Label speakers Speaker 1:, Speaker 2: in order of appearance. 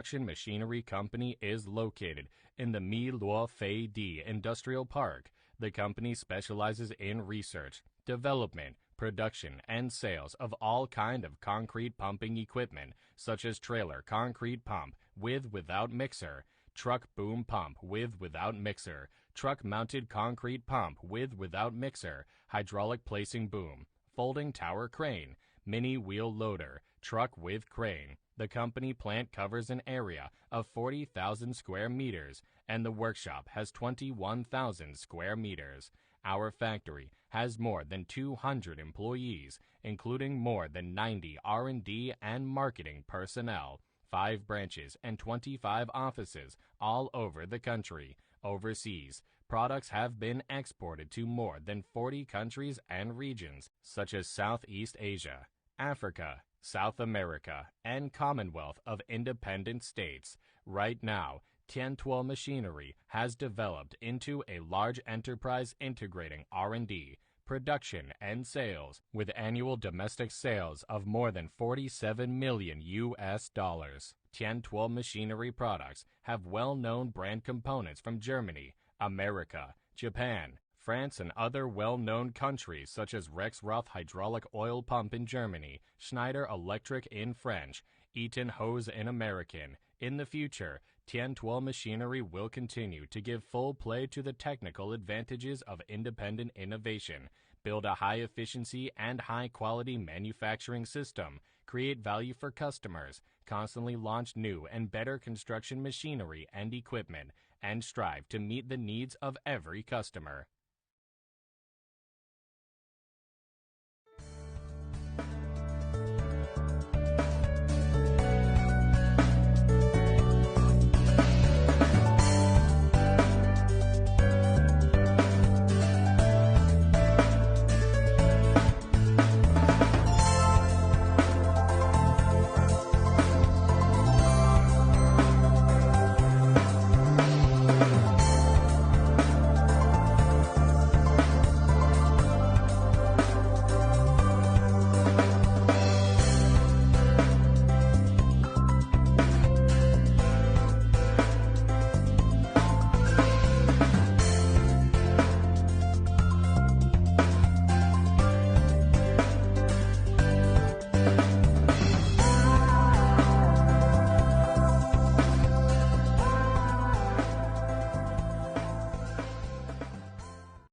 Speaker 1: Construction Machinery Company is located in the Mi Luo Fei Di Industrial Park. The company specializes in research, development, production, and sales of all kind of concrete pumping equipment, such as trailer concrete pump with without mixer, truck boom pump with without mixer, truck-mounted concrete pump with without mixer, hydraulic placing boom, folding tower crane, mini wheel loader, truck with crane. The company plant covers an area of 40,000 square meters, and the workshop has 21,000 square meters. Our factory has more than 200 employees, including more than 90 R&D and marketing personnel, 5 branches and 25 offices all over the country. Overseas, products have been exported to more than 40 countries and regions, such as Southeast Asia, Africa, South America, and Commonwealth of Independent States. Right now, Tiantuo Machinery has developed into a large enterprise integrating R&D, production, and sales, with annual domestic sales of more than 47 million US dollars. Tiantuo Machinery products have well-known brand components from Germany, America, Japan, France, and other well-known countries such as Rexroth hydraulic oil pump in Germany, Schneider Electric in French, Eaton hose in American. In the future, Tiantuo Machinery will continue to give full play to the technical advantages of independent innovation, build a high-efficiency and high-quality manufacturing system, create value for customers, constantly launch new and better construction machinery and equipment, and strive to meet the needs of every customer.